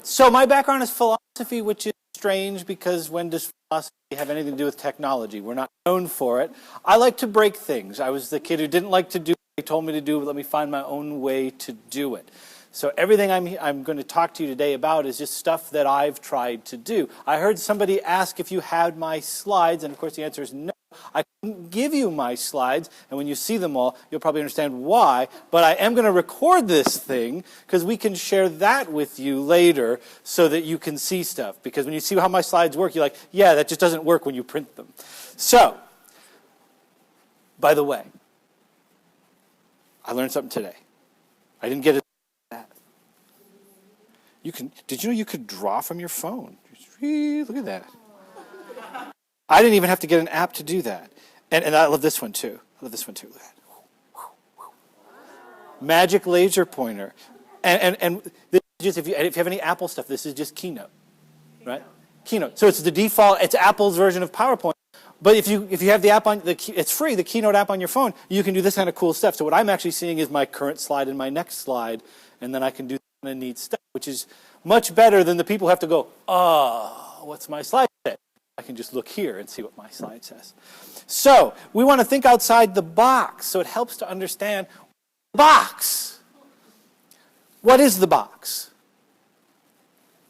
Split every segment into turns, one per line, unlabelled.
So my background is philosophy, which is strange because when does philosophy have anything to do with technology? We're not known for it. I like to break things. I was the kid who didn't like to do what they told me to do, but let me find my own way to do it. So everything I'm going to talk to you today about is just stuff that I've tried to do. I heard somebody ask if you had my slides, and of course the answer is no. I couldn't give you my slides, and when you see them all, you'll probably understand why, but I am going to record this thing because we can share that with you later so that you can see stuff. Because when you see how my slides work, you're like, yeah, that just doesn't work when you print them. So, by the way, I learned something today. I didn't get it. Did you know you could draw from your phone? Look at that. I didn't even have to get an app to do that. And I love this one too. Look at that. Magic laser pointer. And this is just, if you have any Apple stuff, this is just Keynote. Right? Keynote. So it's the default, it's Apple's version of PowerPoint. But if you have the app on, it's free, the Keynote app on your phone, you can do this kind of cool stuff. So what I'm actually seeing is my current slide and my next slide, and then I can do kind of neat stuff, which is much better than the people who have to go, what's my slide say? I can just look here and see what my slide says. So we want to think outside the box, so it helps to understand the box. What is the box?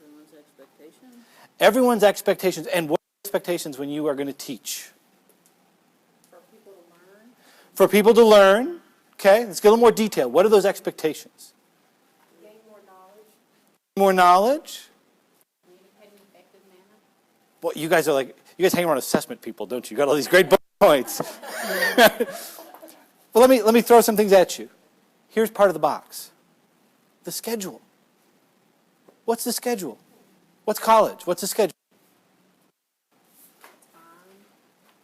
Everyone's expectations.
Everyone's expectations. And what are expectations when you are going to teach?
For people to learn.
For people to learn. Okay, let's get a little more detail. What are those expectations?
Gain more knowledge.
More knowledge.
Communicate in an effective manner.
Well, you guys hang around assessment people, don't you? You got all these great bullet points. Well, let me throw some things at you. Here's part of the box. The schedule. What's the schedule? What's college? What's the schedule?
Time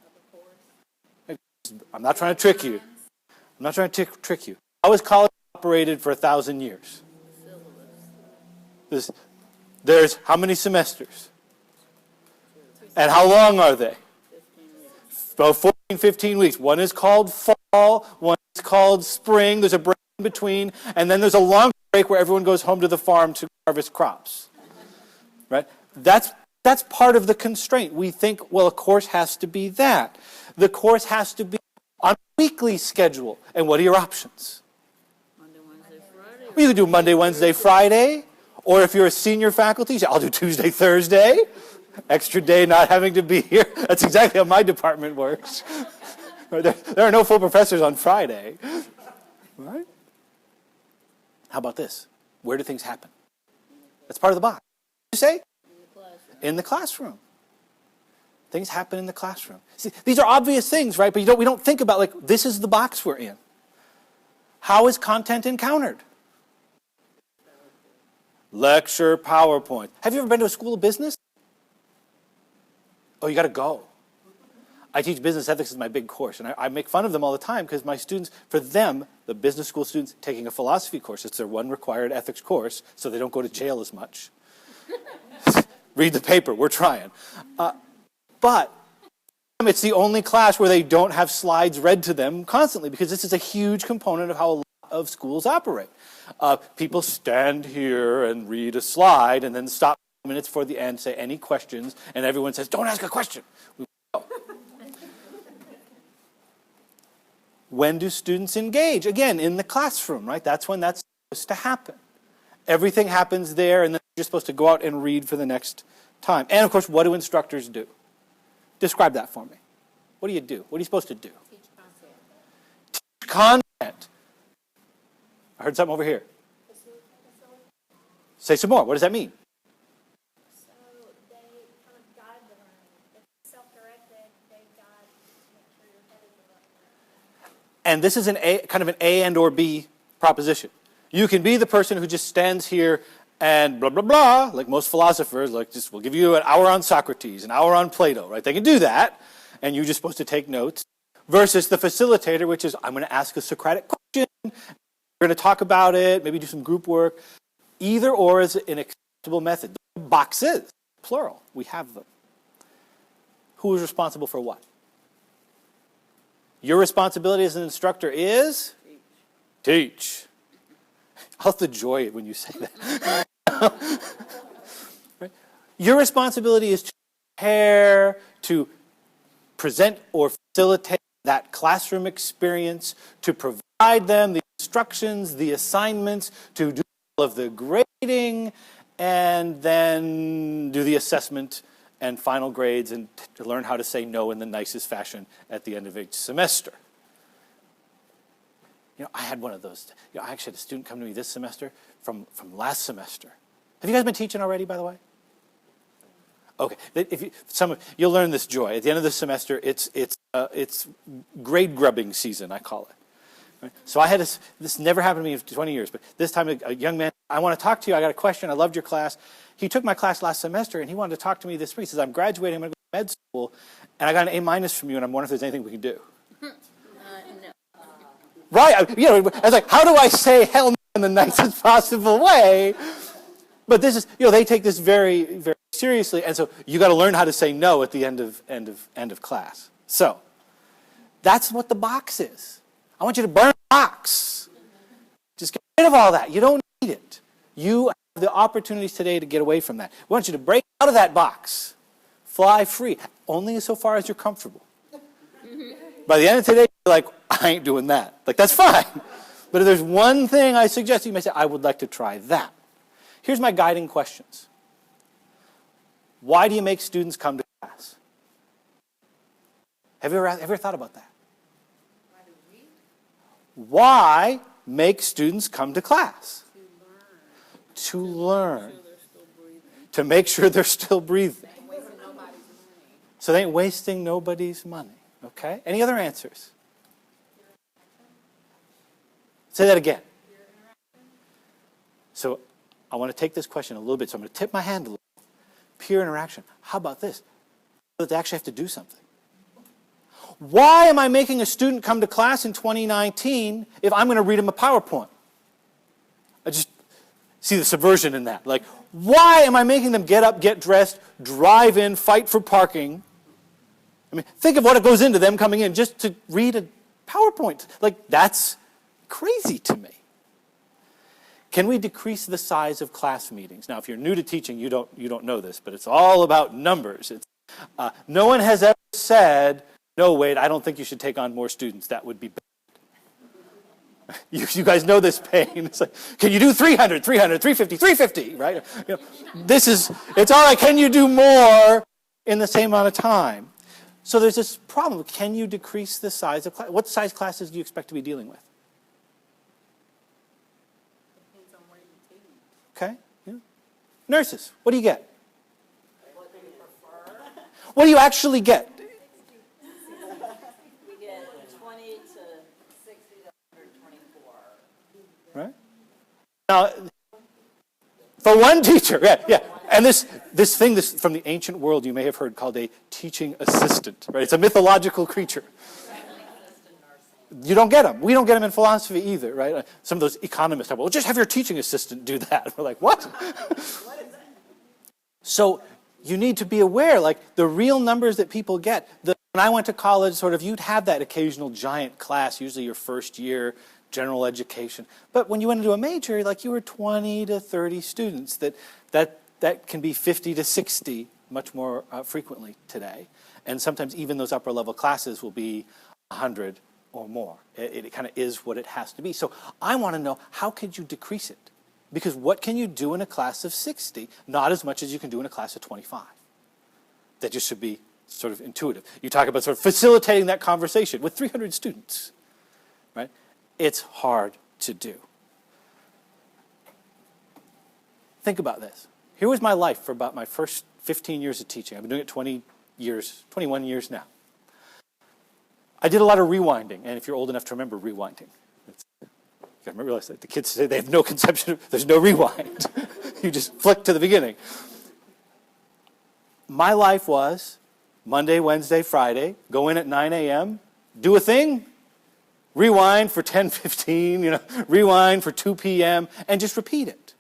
of the course.
I'm not trying to trick you. I'm not trying to trick you. How was college operated for 1,000 years? There's how many semesters? And how long are they?
15 weeks.
About 14, 15 weeks. One is called fall, one is called spring. There's a break in between, and then there's a long break where everyone goes home to the farm to harvest crops. Right? That's part of the constraint. We think, well, a course has to be that. The course has to be on a weekly schedule. And what are your options?
Monday, Wednesday, Friday.
Well, you can do Monday, Wednesday, Friday. Or if you're a senior faculty, you say, I'll do Tuesday, Thursday. Extra day not having to be here. That's exactly how my department works. There are no full professors on Friday. Right? How about this? Where do things happen? That's part of the box. What do you say? In the classroom. Things happen in the classroom. See, these are obvious things, right? But we don't think about, like, this is the box we're in. How is content encountered? Lecture, PowerPoint. Have you ever been to a school of business? Oh, you got to go. I teach business ethics as my big course, and I make fun of them all the time because my students, for them, the business school students taking a philosophy course, it's their one required ethics course, so they don't go to jail as much. Read the paper, we're trying. But it's the only class where they don't have slides read to them constantly because this is a huge component of how a lot of schools operate. People stand here and read a slide and then stop minutes for the end, say any questions, and everyone says, don't ask a question. We go. When do students engage? Again, in the classroom, right? That's when that's supposed to happen. Everything happens there, and then you're supposed to go out and read for the next time. And, of course, what do instructors do? Describe that for me. What do you do? What are you supposed to do?
Teach content.
Teach content. I heard something over here. Say some more. What does that mean?
So they kind of guide the learning. If it's self-directed, they guide to make sure you're headed the right way.
And this is kind of an A and or B proposition. You can be the person who just stands here and blah, blah, blah, like most philosophers, like just we'll give you an hour on Socrates, an hour on Plato, right? They can do that, and you're just supposed to take notes, versus the facilitator, which is I'm going to ask a Socratic question, we're going to talk about it, maybe do some group work. Either or is an acceptable method. Boxes, plural, we have them. Who is responsible for what? Your responsibility as an instructor is? Teach. I'll have to enjoy it when you say that. Your responsibility is to prepare, to present or facilitate that classroom experience, to provide them the instructions, the assignments, to do all of the grading, and then do the assessment and final grades, and to learn how to say no in the nicest fashion at the end of each semester. I had one of those. I actually had a student come to me this semester from last semester. Have you guys been teaching already, by the way? Okay. You'll learn this joy. At the end of the semester, it's grade grubbing season, I call it. Right? So I had this never happened to me in 20 years, but this time a young man, I want to talk to you. I got a question. I loved your class. He took my class last semester, and he wanted to talk to me this week. He says, I'm graduating. I'm going to go to med school, and I got an A- from you, and I'm wondering if there's anything we can do.
No.
Right. I was like, how do I say hell no in the nicest possible way? But this is, they take this very, very seriously, and so you got to learn how to say no at the end of class. So that's what the box is. I want you to burn the box. Just get rid of all that. You don't need it. You have the opportunities today to get away from that. We want you to break out of that box. Fly free, only so far as you're comfortable. By the end of today, you're like, I ain't doing that. Like, that's fine. But if there's one thing I suggest, you may say, I would like to try that. Here's my guiding questions. Why do you make students come to class? Have you ever thought about that? Why make students come to class? To learn. To make sure they're still breathing. So they ain't wasting nobody's money. Okay? Any other answers? Say that again. So I want to take this question a little bit, so I'm going to tip my hand a little. Peer interaction. How about this? That they actually have to do something. Why am I making a student come to class in 2019 if I'm going to read them a PowerPoint? I just see the subversion in that. Like, why am I making them get up, get dressed, drive in, fight for parking? I mean, think of what goes into them coming in just to read a PowerPoint. Like, that's crazy to me. Can we decrease the size of class meetings? Now, if you're new to teaching, you don't know this, but it's all about numbers. No one has ever said, no, Wade, I don't think you should take on more students. That would be bad. You guys know this pain. It's like, can you do 300, 350, 350, right? It's all right, can you do more in the same amount of time? So there's this problem. Can you decrease the size of class? What size classes do you expect to be dealing with?
Depends on where you teach.
Okay. Yeah. Nurses, what do you get? What do you actually get?
We get 20 to 60 to 124.
Right? Now, for one teacher, yeah. And this thing from the ancient world you may have heard called a teaching assistant, right? It's a mythological creature. You don't get them. We don't get them in philosophy either, right? Some of those economists talk, well, just have your teaching assistant do that. We're like, what? So you need to be aware, like the real numbers that people get. When I went to college, you'd have that occasional giant class, usually your first year, general education. But when you went into a major, you were 20 to 30 students. That can be 50 to 60 much more frequently today. And sometimes even those upper level classes will be 100 or more. It kind of is what it has to be. So I want to know, how could you decrease it? Because what can you do in a class of 60? Not as much as you can do in a class of 25. That just should be sort of intuitive. You talk about sort of facilitating that conversation with 300 students, right? It's hard to do. Think about this. Here was my life for about my first 15 years of teaching. I've been doing it 21 years now. I did a lot of rewinding, and if you're old enough to remember rewinding, you gotta realize that the kids say they have no conception of, there's no rewind. You just flick to the beginning. My life was Monday, Wednesday, Friday, go in at 9 a.m., do a thing, rewind for 10:15, rewind for 2 p.m., and just repeat it.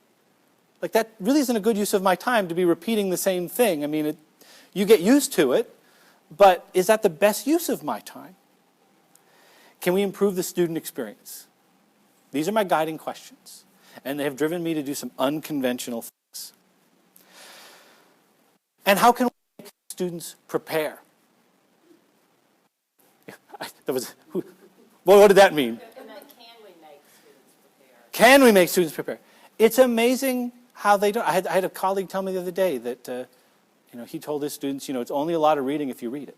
Like, that really isn't a good use of my time to be repeating the same thing. I mean, you get used to it, but is that the best use of my time? Can we improve the student experience? These are my guiding questions, and they have driven me to do some unconventional things. And how can we make students prepare? What did that mean?
And then can we make students prepare?
Can we make students prepare? It's amazing how they don't. I had a colleague tell me the other day that he told his students, it's only a lot of reading if you read it.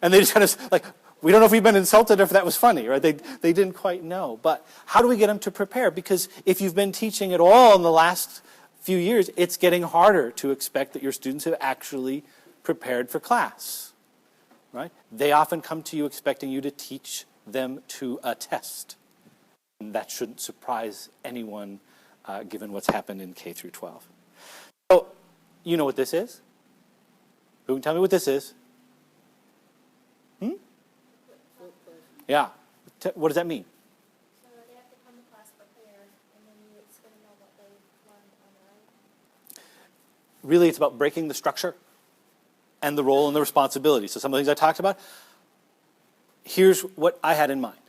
And they just kind of like, we don't know if we've been insulted or if that was funny, right? They didn't quite know. But how do we get them to prepare? Because if you've been teaching at all in the last few years, it's getting harder to expect that your students have actually prepared for class, right? They often come to you expecting you to teach them to a test. And that shouldn't surprise anyone given what's happened in K through 12. So, you know what this is? Who can tell me what this is? Yeah. What does that mean?
So they have to come to class prepared, and then it's going to know what they learned on their own.
Really, it's about breaking the structure and the role and the responsibility. So some of the things I talked about, here's what I had in mind.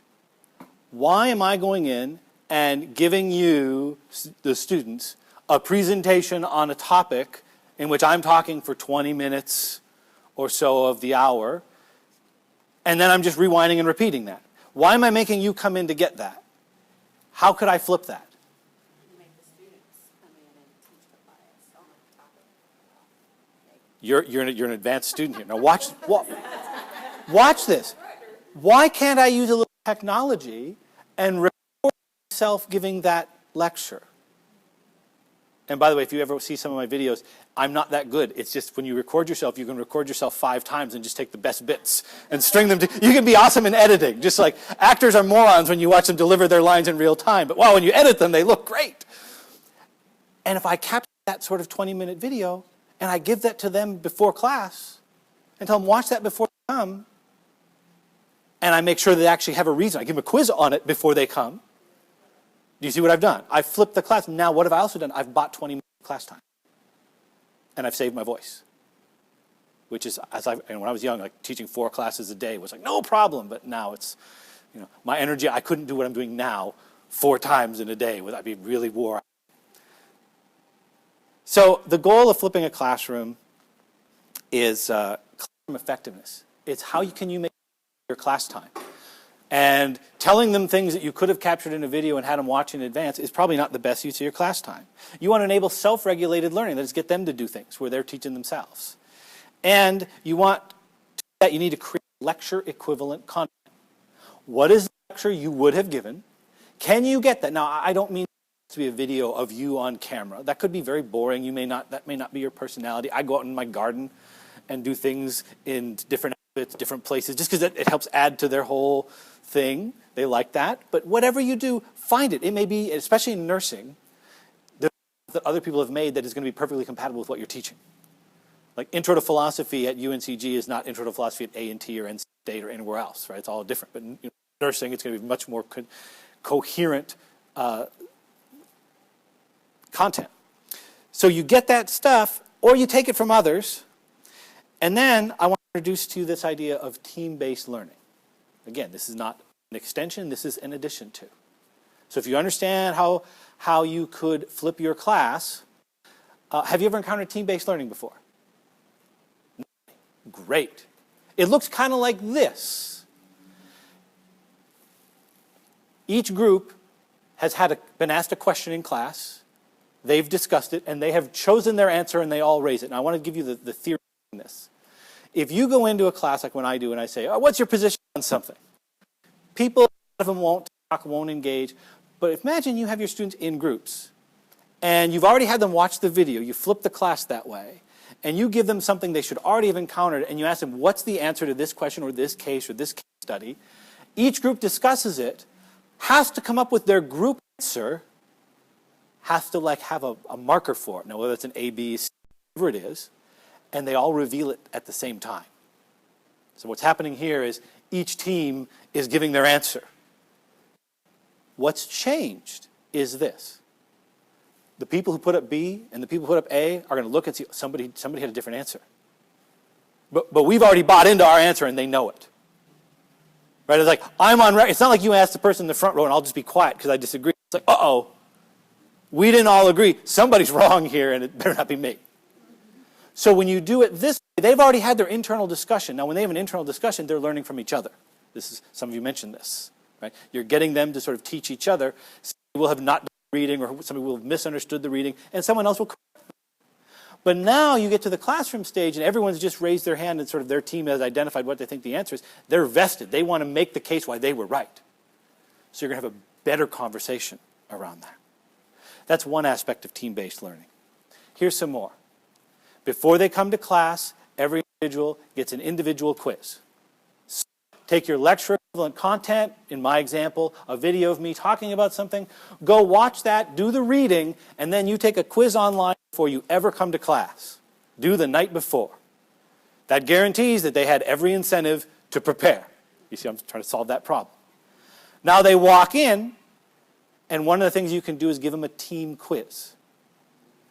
Why am I going in and giving you, the students, a presentation on a topic in which I'm talking for 20 minutes or so of the hour, and then I'm just rewinding and repeating that? Why am I making you come in to get that? How could I flip that?
You make the students come in and teach the class on the topic.
You're an advanced student here. Now watch this. Why can't I use a little technology and record myself giving that lecture? And by the way, if you ever see some of my videos, I'm not that good. It's just when you record yourself, you can record yourself 5 times and just take the best bits and string them. You can be awesome in editing. Just like actors are morons when you watch them deliver their lines in real time. But wow, when you edit them, they look great. And if I capture that sort of 20-minute video and I give that to them before class and tell them, watch that before they come, and I make sure they actually have a reason. I give them a quiz on it before they come. Do you see what I've done? I've flipped the class. Now, what have I also done? I've bought 20 minutes of class time. And I've saved my voice. Which is, and when I was young, like teaching 4 classes a day was like, no problem. But now it's, my energy, I couldn't do what I'm doing now 4 times in a day. I'd be really wore out. So the goal of flipping a classroom is classroom effectiveness. It's how can you make your class time. And telling them things that you could have captured in a video and had them watch in advance is probably not the best use of your class time. You want to enable self-regulated learning. That is, get them to do things where they're teaching themselves. And you want to do that, you need to create lecture equivalent content. What is the lecture you would have given? Can you get that? Now, I don't mean to be a video of you on camera. That could be very boring. That may not be your personality. I go out in my garden and do things in different outfits, different places, just because it helps add to their whole thing. They like that. But whatever you do, find it. It may be, especially in nursing, that other people have made that is going to be perfectly compatible with what you're teaching. Like Intro to Philosophy at UNCG is not Intro to Philosophy at A&T or NC State or anywhere else, right? It's all different. But nursing, it's going to be much more coherent content. So you get that stuff, or you take it from others, and then I want to introduce to you this idea of team-based learning. Again, this is not an extension, this is an addition to. So if you understand how you could flip your class, have you ever encountered team-based learning before? Great. It looks kind of like this. Each group has been asked a question in class, they've discussed it, and they have chosen their answer, and they all raise it. And I want to give you the theory in this. If you go into a class like when I do and I say, what's your position on something? People, a lot of them won't talk, won't engage. But imagine you have your students in groups and you've already had them watch the video. You flip the class that way and you give them something they should already have encountered and you ask them, what's the answer to this question or this case study? Each group discusses it, has to come up with their group answer, has to have a marker for it. Now, whether it's an A, B, C, whatever it is, and they all reveal it at the same time. So what's happening here is each team is giving their answer. What's changed is this. The people who put up B and the people who put up A are going to look and see somebody had a different answer. But we've already bought into our answer and they know it. Right? It's like, I'm on record. It's not like you ask the person in the front row and I'll just be quiet because I disagree. It's like, uh-oh. We didn't all agree. Somebody's wrong here, and it better not be me. So when you do it this way, they've already had their internal discussion. Now, when they have an internal discussion, they're learning from each other. Some of you mentioned this, right? You're getting them to sort of teach each other. Somebody will have not done reading, or somebody will have misunderstood the reading, and someone else will correct them. But now you get to the classroom stage, and everyone's just raised their hand, and sort of their team has identified what they think the answer is. They're vested. They want to make the case why they were right. So you're going to have a better conversation around that. That's one aspect of team-based learning. Here's some more. Before they come to class, every individual gets an individual quiz. So take your lecture equivalent content, in my example, a video of me talking about something, go watch that, do the reading, and then you take a quiz online before you ever come to class. Do the night before. That guarantees that they had every incentive to prepare. You see, I'm trying to solve that problem. Now they walk in, and one of the things you can do is give them a team quiz.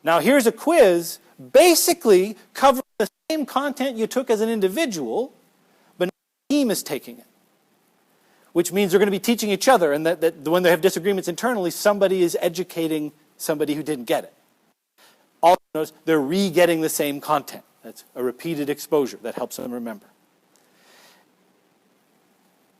Now here's a quiz basically covering the same content you took as an individual, but now the team is taking it. Which means they're going to be teaching each other, and that when they have disagreements internally, somebody is educating somebody who didn't get it. Also notice they're re-getting the same content. That's a repeated exposure that helps them remember.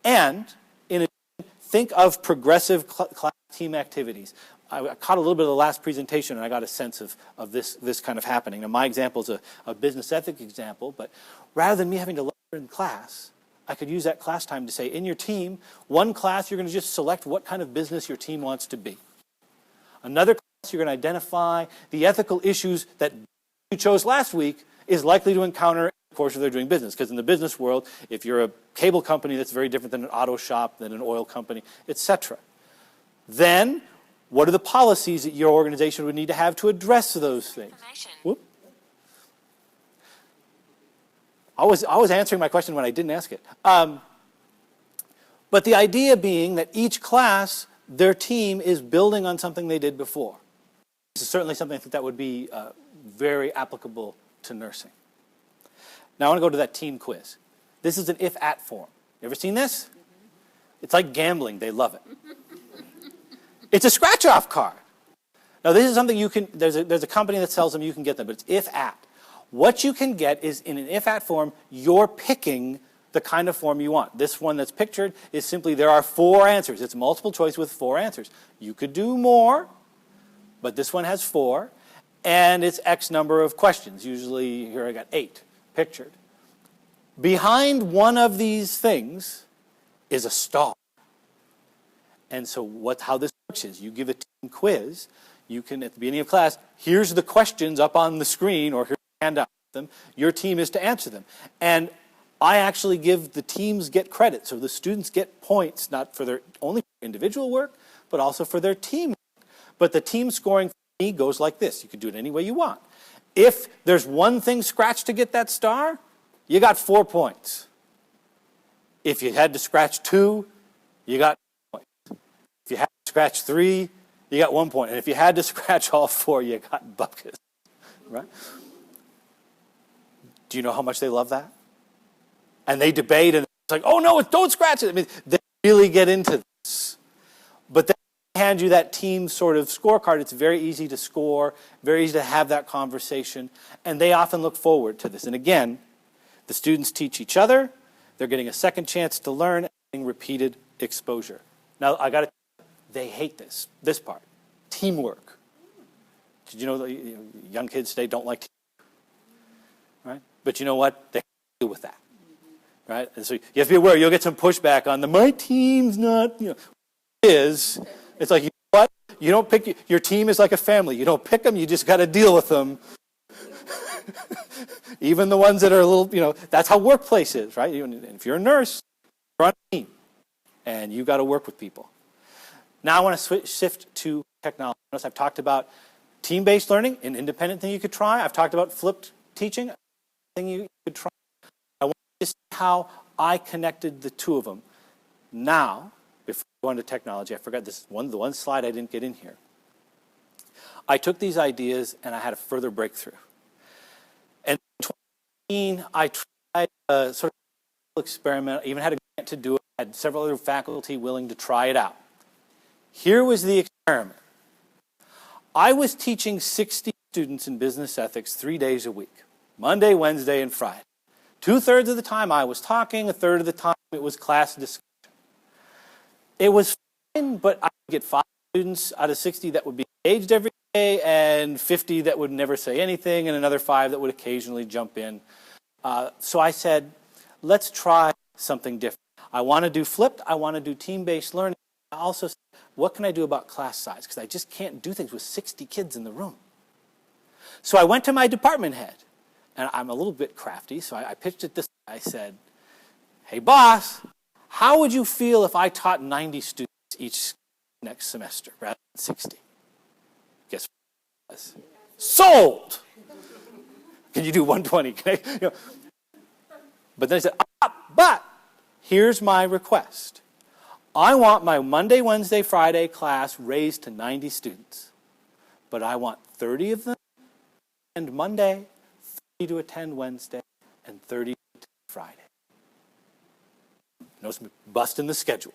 And in addition, think of progressive class team activities. I caught a little bit of the last presentation, and I got a sense of this kind of happening. Now, my example is a business ethics example, but rather than me having to lecture in class, I could use that class time to say, in your team, one class, you're going to just select what kind of business your team wants to be. Another class, you're going to identify the ethical issues that you chose last week is likely to encounter in the course of their doing business. Because in the business world, if you're a cable company, that's very different than an auto shop, than an oil company, etc. Then, what are the policies that your organization would need to have to address those things? Whoop. I was answering my question when I didn't ask it. But the idea being that each class, their team is building on something they did before. This is certainly something I think that would be very applicable to nursing. Now I want to go to that team quiz. This is an if-at form. You ever seen this? It's like gambling. They love it. It's a scratch-off card. Now this is something you can, there's a company that sells them, you can get them, but it's if-at. What you can get is in an if-at form, you're picking the kind of form you want. This one that's pictured is simply there are 4 answers. It's multiple choice with 4 answers. You could do more, but this one has 4, and it's X number of questions. Usually, here I got 8 pictured. Behind one of these things is a star. And so how this works is you give a team quiz. You can, at the beginning of class, here's the questions up on the screen, or here's the handout with them. Your team is to answer them. And I actually give the teams get credit. So the students get points, not for their only individual work, but also for their team work. But the team scoring for me goes like this. You can do it any way you want. If there's one thing scratched to get that star, you got 4 points. If you had to scratch 2, you got 2 points. If you had to scratch 3, you got 1 point. And if you had to scratch all 4, you got buckets. Right? Do you know how much they love that? And they debate, and it's like, oh no, don't scratch it. I mean, they really get into this. But then they hand you that team sort of scorecard. It's very easy to score, very easy to have that conversation, and they often look forward to this. And again, the students teach each other. They're getting a second chance to learn and getting repeated exposure. Now, I got to tell you, they hate this part, teamwork. Did you know that young kids today don't like teamwork? Right? But you know what? They deal with that. Right? And so you have to be aware, you'll get some pushback on my team's not, it's like, you know what? You don't pick, your team is like a family. You don't pick them, you just got to deal with them. Even the ones that are a little, that's how workplace is, right? If you're a nurse, you're on a team, and you've got to work with people. Now I want to shift to technology. Notice I've talked about team-based learning, an independent thing you could try. I've talked about flipped teaching, a thing you could try. I want to see how I connected the two of them. Now, before I go into technology, I forgot the one slide I didn't get in here. I took these ideas and I had a further breakthrough. And in 2018, I tried a sort of experiment. I even had a grant to do it. I had several other faculty willing to try it out. Here was the experiment. I was teaching 60 students in business ethics 3 days a week, Monday, Wednesday, and Friday. 2/3 of the time I was talking, 1/3 of the time it was class discussion. It was fine, but I would get 5 students out of 60 that would be engaged every day, and 50 that would never say anything, and another 5 that would occasionally jump in. So I said, let's try something different. I want to do flipped. I want to do team-based learning. I also said, what can I do about class size? Because I just can't do things with 60 kids in the room. So I went to my department head, and I'm a little bit crafty, so I pitched it this way. I said, hey, boss, how would you feel if I taught 90 students each next semester rather than 60? Guess what it was? Sold! Can you do 120? But then I said, but here's my request. I want my Monday, Wednesday, Friday class raised to 90 students. But I want 30 of them to attend Monday, 30 to attend Wednesday, and 30 to attend Friday. Notice me busting the schedule.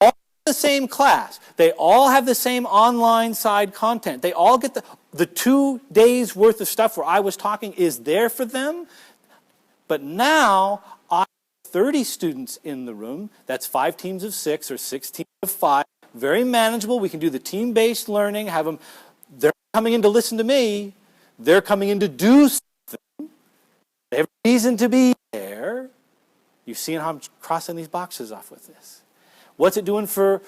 All the same class. They all have the same online side content. They all get the 2 days worth of stuff where I was talking is there for them. But now I have 30 students in the room. That's 5 teams of 6 or 6 teams of 5. Very manageable. We can do the team-based learning. Have them. They're coming in to listen to me. They're coming in to do something. They have a reason to be there. You've seen how I'm crossing these boxes off with this. What's it doing for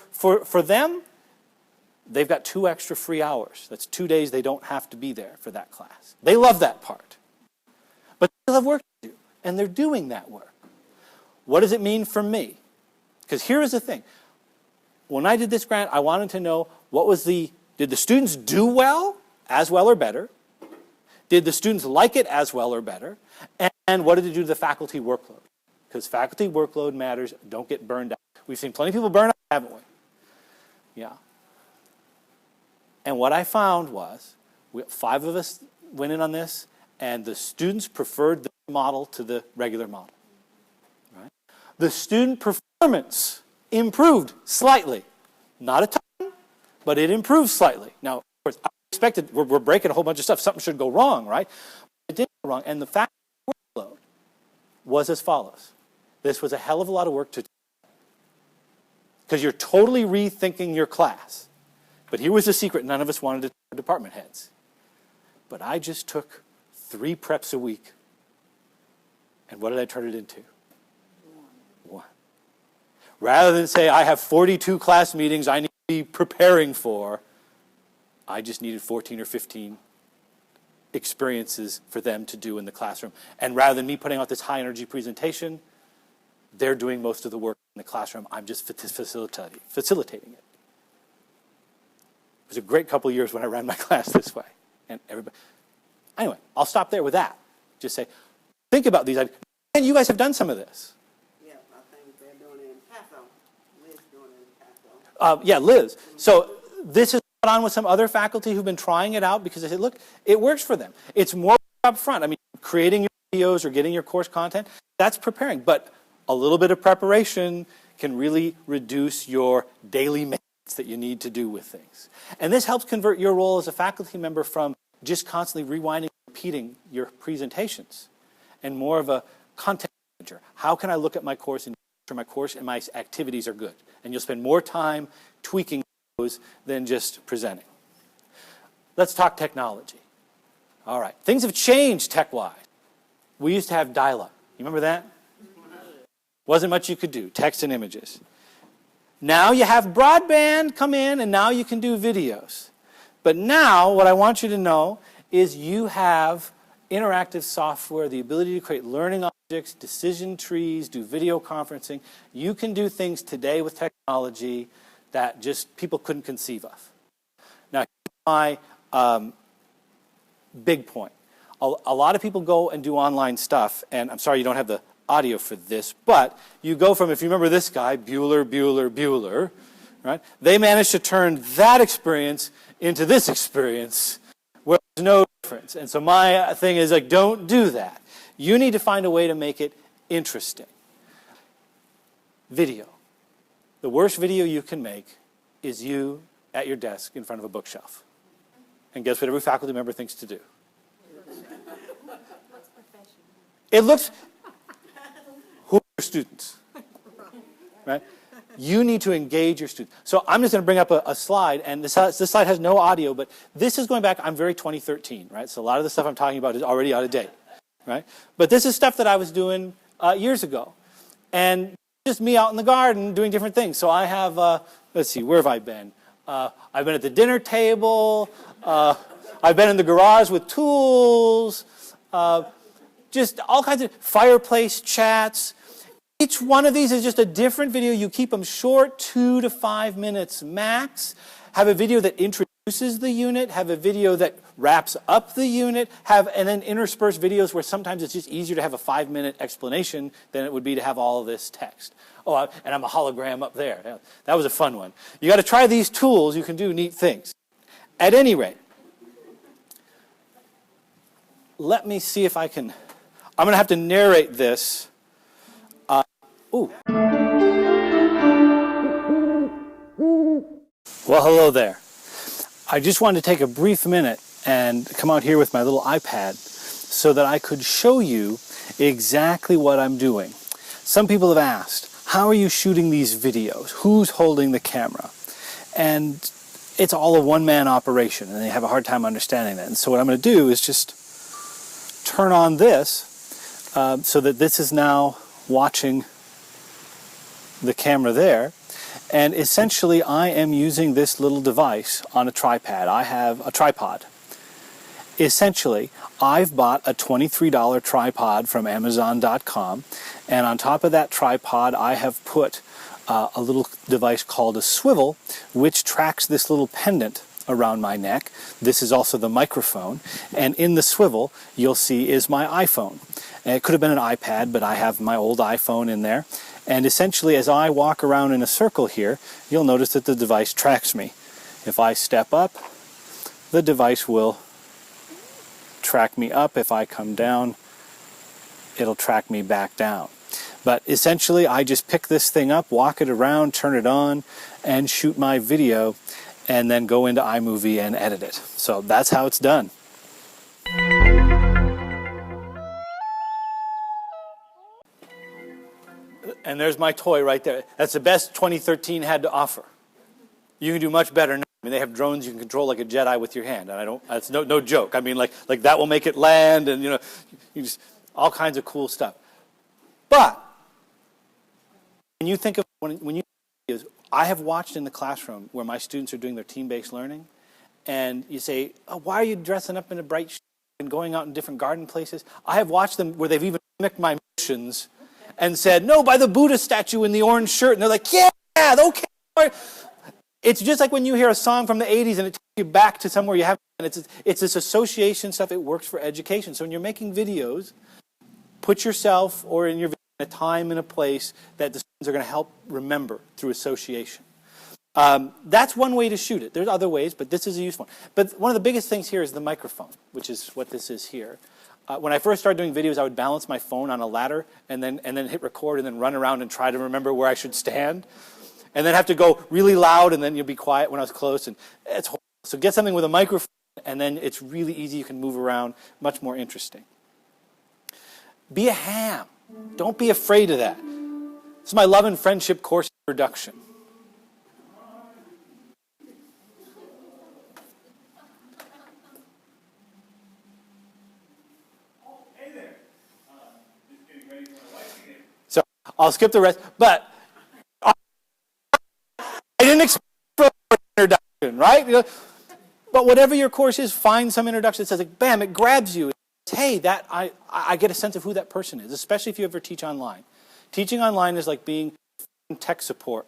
them? They've got 2 extra free hours. That's 2 days they don't have to be there for that class. They love that part. But they still have work to do, and they're doing that work. What does it mean for me? Because here is the thing. When I did this grant, I wanted to know did the students do well, as well or better? Did the students like it as well or better? And what did it do to the faculty workload? Because faculty workload matters. Don't get burned out. We've seen plenty of people burn out, haven't we? Yeah. And what I found was, 5 of us went in on this, and the students preferred the model to the regular model. Right? The student performance improved slightly. Not a ton, but it improved slightly. Now, of course, I expected, we're breaking a whole bunch of stuff. Something should go wrong, right? It didn't go wrong. And the faculty workload was as follows. This was a hell of a lot of work to do. Because you're totally rethinking your class. But here was the secret. None of us wanted to tell department heads. But I just took 3 preps a week. And what did I turn it into? 1. Rather than say, I have 42 class meetings I need to be preparing for, I just needed 14 or 15 experiences for them to do in the classroom. And rather than me putting out this high-energy presentation, they're doing most of the work in the classroom. I'm just facilitating it. It was a great couple of years when I ran my class this way. And everybody. Anyway, I'll stop there with that. Just say, think about these. And you guys have done some of this.
Yeah, I think they're doing it in Paso. Liz doing it in Paso.
Yeah, Liz. So this is on with some other faculty who've been trying it out because they said, look, it works for them. It's more up front. I mean, creating your videos or getting your course content, that's preparing. But a little bit of preparation can really reduce your daily maintenance that you need to do with things. And this helps convert your role as a faculty member from just constantly rewinding and repeating your presentations and more of a content manager. How can I look at my course and make sure my course and my activities are good? And you'll spend more time tweaking those than just presenting. Let's talk technology. All right. Things have changed tech-wise. We used to have dial-up. You remember that? Wasn't much you could do, text and images. Now you have broadband come in, and now you can do videos. But now, what I want you to know is you have interactive software, the ability to create learning objects, decision trees, do video conferencing. You can do things today with technology that just people couldn't conceive of. Now, my big point. A lot of people go and do online stuff, and I'm sorry you don't have the audio for this, but you go from, if you remember this guy, Bueller, right? They managed to turn that experience into this experience where there's no difference. And so my thing is, like, don't do that. You need to find a way to make it interesting. Video. The worst video you can make is you at your desk in front of a bookshelf. And guess what every faculty member thinks to do?
What's profession?
It looks, who are your students? Right? You need to engage your students. So I'm just going to bring up a slide, and this slide has no audio, but this is going back, I'm very 2013, right? So a lot of the stuff I'm talking about is already out of date, right? But this is stuff that I was doing years ago. And just me out in the garden doing different things. So I have, let's see, where have I been? I've been at the dinner table. I've been in the garage with tools. Just all kinds of fireplace chats. Each one of these is just a different video. You keep them short, 2 to 5 minutes max. Have a video that introduces the unit. Have a video that wraps up the unit. And then intersperse videos where sometimes it's just easier to have a 5-minute explanation than it would be to have all of this text. Oh, and I'm a hologram up there. Yeah, that was a fun one. You got to try these tools. You can do neat things. At any rate, let me see if I can. I'm going to have to narrate this. Ooh. Well, hello there. I just wanted to take a brief minute and come out here with my little iPad so that I could show you exactly what I'm doing. Some people have asked, how are you shooting these videos? Who's holding the camera? And it's all a one-man operation, and they have a hard time understanding that. And so what I'm going to do is just turn on this so that this is now watching the camera there, and essentially I am using this little device on a tripod. I have a tripod. Essentially, I've bought a $23 tripod from Amazon.com, and on top of that tripod I have put a little device called a swivel, which tracks this little pendant around my neck. This is also the microphone, and in the swivel you'll see is my iPhone. And it could have been an iPad, but I have my old iPhone in there. And essentially, as I walk around in a circle here, you'll notice that the device tracks me. If I step up, the device will track me up. If I come down, it'll track me back down. But essentially, I just pick this thing up, walk it around, turn it on, and shoot my video, and then go into iMovie and edit it. So that's how it's done. And there's my toy right there. That's the best 2013 had to offer. You can do much better now. I mean, they have drones you can control like a Jedi with your hand, and that's no joke. I mean, like that will make it land, and you just all kinds of cool stuff. But when you think of when you I have watched in the classroom where my students are doing their team-based learning, and you say, oh, why are you dressing up in a bright shirt and going out in different garden places? I have watched them where they've even mimicked my motions and said, no, by the Buddha statue in the orange shirt. And they're like, yeah, okay. It's just like when you hear a song from the 80s and it takes you back to somewhere you haven't been. It's this association stuff. It works for education. So when you're making videos, put yourself or in your video in a time and a place that the students are going to help remember through association. That's one way to shoot it. There's other ways, but this is a useful one. But one of the biggest things here is the microphone, which is what this is here. When I first started doing videos, I would balance my phone on a ladder and then hit record and then run around and try to remember where I should stand. And then have to go really loud and then you'll be quiet when I was close. And it's horrible. So get something with a microphone and then it's really easy. You can move around. Much more interesting. Be a ham. Don't be afraid of that. This is my love and friendship course introduction. So I'll skip the rest, but I didn't expect an introduction, right? But whatever your course is, find some introduction that says, like, bam, it grabs you. Hey, that I get a sense of who that person is, especially if you ever teach online. Teaching online is like being tech support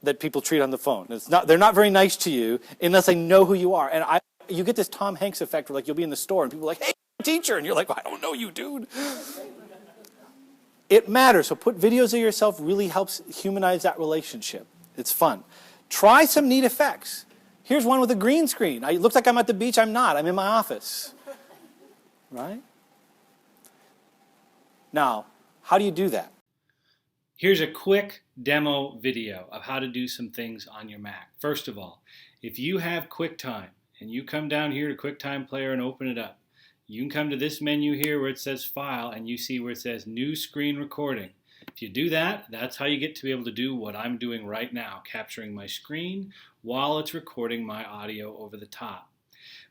that people treat on the phone. They're not very nice to you unless they know who you are. And you get this Tom Hanks effect where like you'll be in the store and people are like, hey, teacher, and you're like, well, I don't know you, dude. It matters. So put videos of yourself really helps humanize that relationship. It's fun. Try some neat effects. Here's one with a green screen. It looks like I'm at the beach. I'm not. I'm in my office. Right? Now, how do you do that? Here's a quick demo video of how to do some things on your Mac. First of all, if you have QuickTime
and you come down here to QuickTime Player and open it up, you can come to this menu here where it says File, and you see where it says New Screen Recording. If you do that, that's how you get to be able to do what I'm doing right now, capturing my screen while it's recording my audio over the top.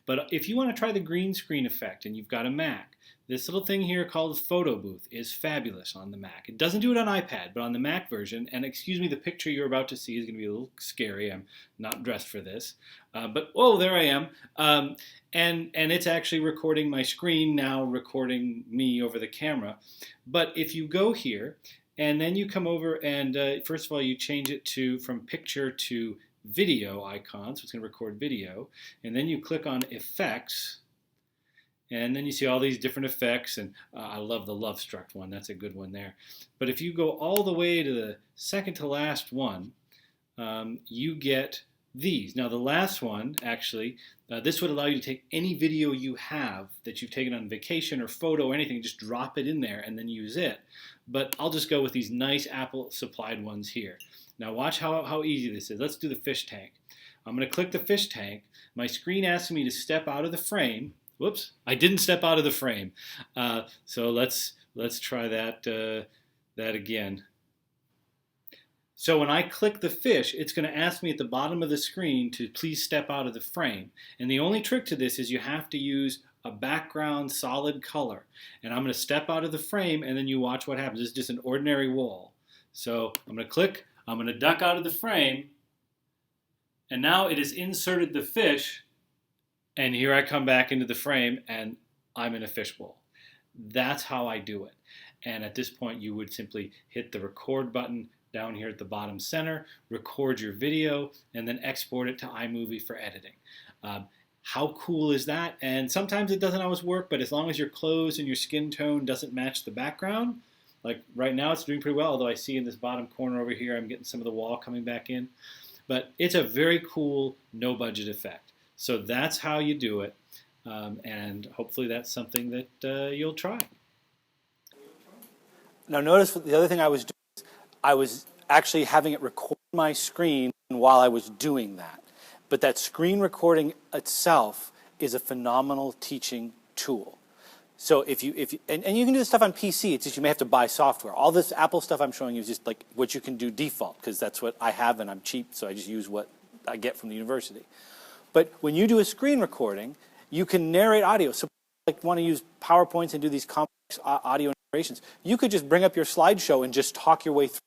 But if you want to try the green screen effect and you've got a Mac, this little thing here called Photo Booth is fabulous on the Mac. It doesn't do it on iPad, but on the Mac version, and excuse me, the picture you're about to see is going to be a little scary. I'm not dressed for this. But, oh, there I am. And it's actually recording my screen now, recording me over the camera. But if you go here, and then you come over and, first of all, you change it from picture to video icon, so it's going to record video, and then you click on Effects, and then you see all these different effects, and I love the Love Struck one. That's a good one there. But if you go all the way to the second to last one, you get these. Now the last one, actually, this would allow you to take any video you have that you've taken on vacation or photo or anything, just drop it in there and then use it. But I'll just go with these nice Apple supplied ones here. Now watch how easy this is. Let's do the fish tank. I'm going to click the fish tank. My screen asks me to step out of the frame. Whoops, I didn't step out of the frame. So let's try that again. So when I click the fish, it's going to ask me at the bottom of the screen to please step out of the frame. And the only trick to this is you have to use a background solid color. And I'm going to step out of the frame, and then you watch what happens. It's just an ordinary wall. So I'm going to click. I'm going to duck out of the frame, and now it has inserted the fish, and here I come back into the frame, and I'm in a fishbowl. That's how I do it. And at this point, you would simply hit the record button down here at the bottom center, record your video, and then export it to iMovie for editing. How cool is that? And sometimes it doesn't always work, but as long as your clothes and your skin tone doesn't match the background, like right now it's doing pretty well, although I see in this bottom corner over here I'm getting some of the wall coming back in. But it's a very cool no-budget effect. So that's how you do it, and hopefully that's something that you'll try.
Now notice the other thing I was doing is I was actually having it record my screen while I was doing that. But that screen recording itself is a phenomenal teaching tool. So if you and you can do this stuff on PC, it's just you may have to buy software. All this Apple stuff I'm showing you is just like what you can do default, because that's what I have and I'm cheap, so I just use what I get from the university. But when you do a screen recording, you can narrate audio. So if you want to use PowerPoints and do these complex audio narrations, you could just bring up your slideshow and just talk your way through,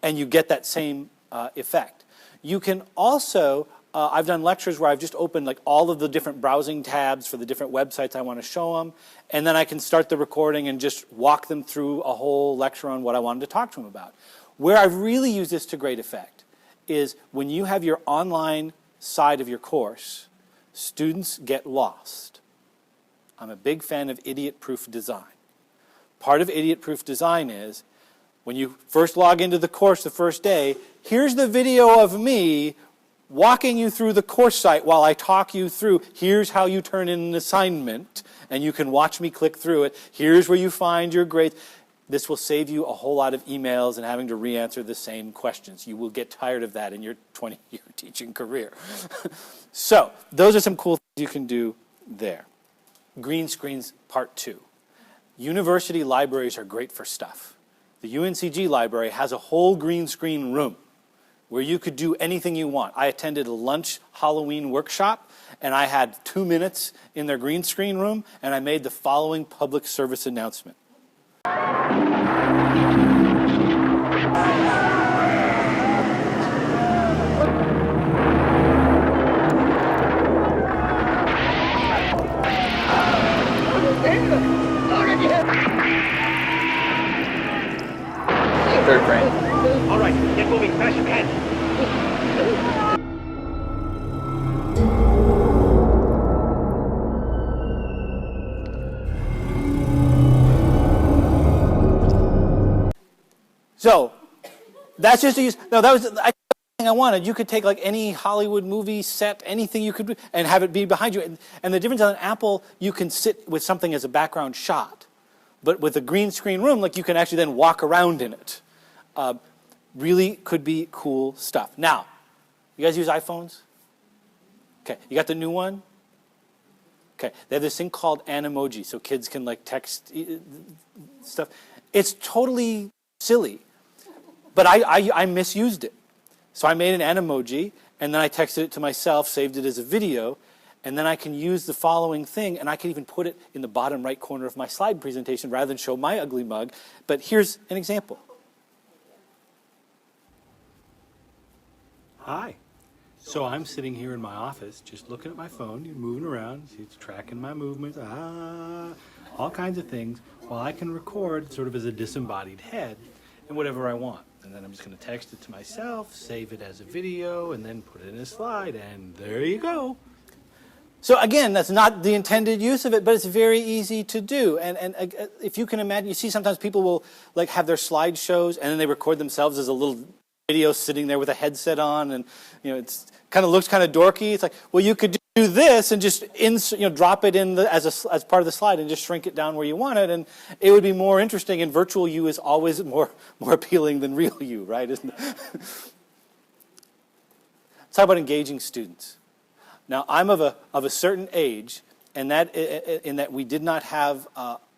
and you get that same effect. You can also I've done lectures where I've just opened like all of the different browsing tabs for the different websites I want to show them, and then I can start the recording and just walk them through a whole lecture on what I wanted to talk to them about. Where I've really used this to great effect is when you have your online side of your course, students get lost. I'm a big fan of idiot-proof design. Part of idiot-proof design is when you first log into the course the first day, here's the video of me walking you through the course site while I talk you through, here's how you turn in an assignment, and you can watch me click through it. Here's where you find your grades. This will save you a whole lot of emails and having to re-answer the same questions. You will get tired of that in your 20-year teaching career. So those are some cool things you can do there. Green screens, part 2. University libraries are great for stuff. The UNCG library has a whole green screen room where you could do anything you want. I attended a lunch Halloween workshop, and I had 2 minutes in their green screen room, and I made the following public service announcement.
Third frame. All right, get moving, fast you can.
So that's just a use. No, that was the thing I wanted. You could take like any Hollywood movie set, anything you could do, and have it be behind you. And the difference on Apple, you can sit with something as a background shot. But with a green screen room, like you can actually then walk around in it. Really could be cool stuff. Now, you guys use iPhones? Okay, you got the new one? Okay, they have this thing called Animoji, so kids can like text stuff. It's totally silly, but I misused it. So I made an Animoji, and then I texted it to myself, saved it as a video, and then I can use the following thing, and I can even put it in the bottom right corner of my slide presentation rather than show my ugly mug. But here's an example. Hi. So I'm sitting here in my office, just looking at my phone, moving around, see it's tracking my movements, all kinds of things, while I can record sort of as a disembodied head and whatever I want. And then I'm just going to text it to myself, save it as a video, and then put it in a slide, and there you go. So again, that's not the intended use of it, but it's very easy to do. And if you can imagine, you see sometimes people will like have their slideshows, and then they record themselves as a little video sitting there with a headset on, and it's kind of looks kind of dorky. It's like, well, you could do this and just drop it in as part of the slide and just shrink it down where you want it, and it would be more interesting. And virtual you is always more appealing than real you, right? Isn't it? Let's talk about engaging students. Now, I'm of a certain age, and that in that we did not have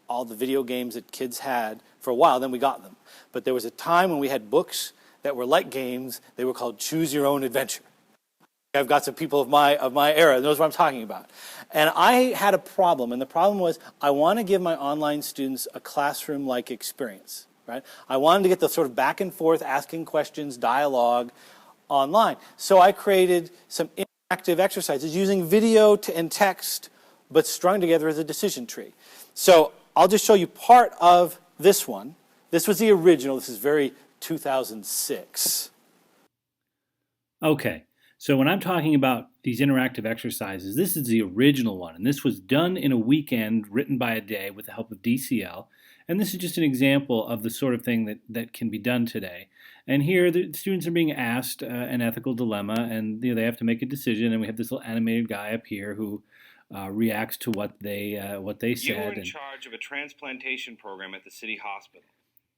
all the video games that kids had for a while. Then we got them, but there was a time when we had books that were like games. They were called Choose Your Own Adventure. I've got some people of my era knows what I'm talking about. And I had a problem, and the problem was I want to give my online students a classroom-like experience, right? I wanted to get the sort of back and forth, asking questions, dialogue online. So I created some interactive exercises using video and text, but strung together as a decision tree. So I'll just show you part of this one. This was the original. This is very 2006.
Okay. So when I'm talking about these interactive exercises, this is the original one, and this was done in a weekend, written by a day with the help of DCL, and this is just an example of the sort of thing that can be done today. And here the students are being asked an ethical dilemma, and they have to make a decision, and we have this little animated guy up here who reacts to what they said.
You are in charge of a transplantation program at the city hospital.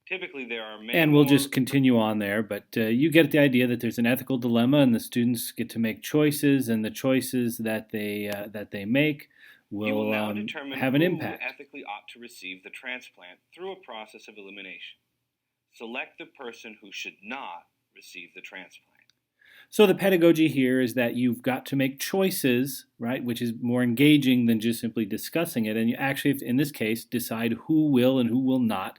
Typically, there are many.
And we'll just continue on there, but you get the idea that there's an ethical dilemma, and the students get to make choices, and the choices that they make will
now determine
have an
who
impact.
ethically ought to receive the transplant through a process of elimination. Select the person who should not receive the transplant.
So the pedagogy here is that you've got to make choices, right, which is more engaging than just simply discussing it, and you actually, in this case, decide who will and who will not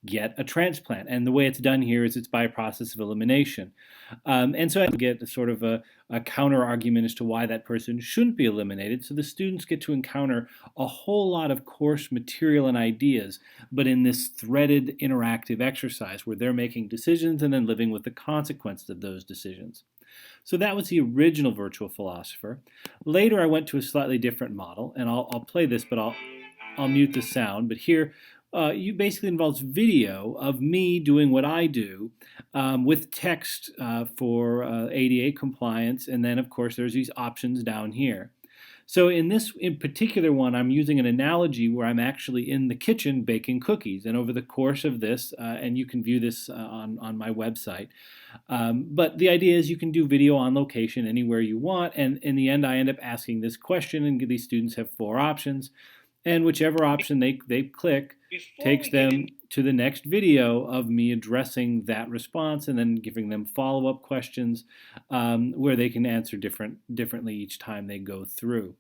get a transplant. And the way it's done here is it's by a process of elimination. And so I get sort of a counter argument as to why that person shouldn't be eliminated. So the students get to encounter a whole lot of course material and ideas, but in this threaded interactive exercise where they're making decisions and then living with the consequences of those decisions. So that was the original virtual philosopher. Later I went to a slightly different model, and I'll play this, but I'll mute the sound. But here you basically involves video of me doing what I do with text for ADA compliance, and then of course there's these options down here. So in particular one, I'm using an analogy where I'm actually in the kitchen baking cookies, and over the course of this, and you can view this on my website, but the idea is you can do video on location anywhere you want, and in the end I end up asking this question, and these students have 4 options. And whichever option they click takes them to the next video of me addressing that response and then giving them follow-up questions where they can answer differently each time they go through.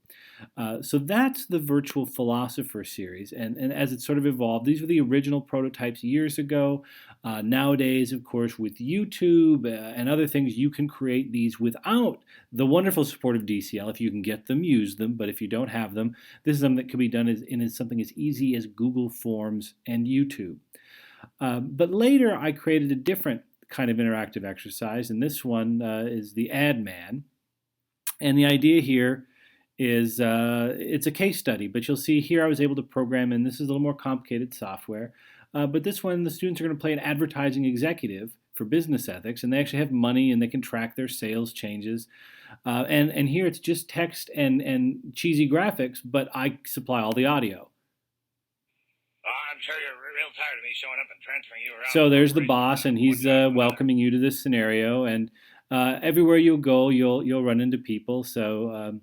So that's the Virtual Philosopher series. And as it sort of evolved, these were the original prototypes years ago. Nowadays, of course, with YouTube and other things, you can create these without the wonderful support of DCL. If you can get them, use them. But if you don't have them, this is something that can be done in something as easy as Google Forms and YouTube. But later, I created a different kind of interactive exercise, and this one is the Ad Man. And the idea here is it's a case study, but you'll see here I was able to program in. This is a little more complicated software. But this one, the students are going to play an advertising executive for business ethics, and they actually have money and they can track their sales changes. And here it's just text and cheesy graphics, but I supply all the audio.
I'm sure you're real tired of me showing up and transferring you around.
So there's the boss, and he's welcoming you to this scenario, and Everywhere you go, you'll run into people. So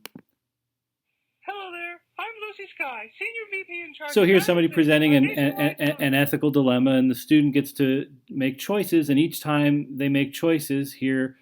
Hello there. I'm Lucy Sky, Senior VP in charge.
so
of
here's somebody
management
presenting
for
an,
Nationwide
an,
Trust.
an ethical dilemma, and the student gets to make choices. And each time they make choices, here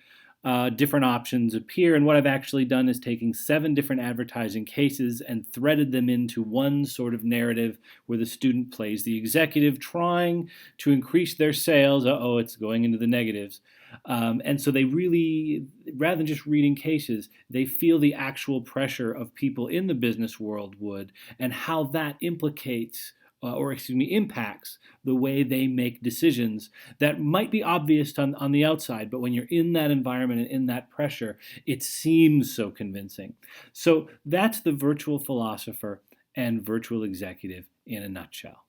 different options appear. And what I've actually done is taking 7 different advertising cases and threaded them into one sort of narrative where the student plays the executive trying to increase their sales. Uh-oh, it's going into the negatives. And so they really, rather than just reading cases, they feel the actual pressure of people in the business world would, and how that implicates impacts the way they make decisions that might be obvious on the outside, but when you're in that environment and in that pressure, it seems so convincing. So that's the virtual philosopher and virtual executive in a nutshell.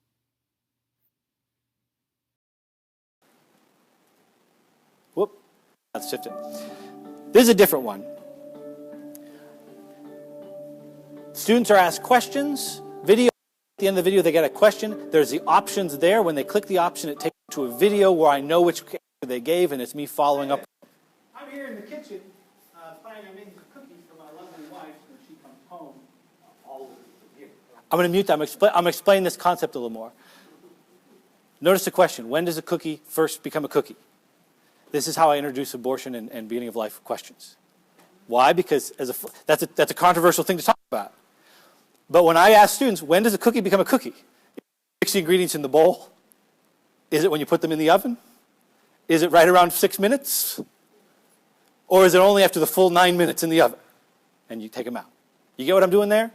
Whoop, let's shift it. This is a different one. Students are asked questions, video. At the end of the video, they get a question. There's the options there. When they click the option, it takes them to a video where I know which answer they gave, and it's me following up. I'm here in the kitchen planning on making some cookies for my lovely wife when she comes home. I'm going to mute that. I'm going to explain this concept a little more. Notice the question. When does a cookie first become a cookie? This is how I introduce abortion and beginning of life questions. Why? Because that's a controversial thing to talk about. But when I ask students, when does a cookie become a cookie? Mix the ingredients in the bowl. Is it when you put them in the oven? Is it right around 6 minutes? Or is it only after the full 9 minutes in the oven? And you take them out. You get what I'm doing there?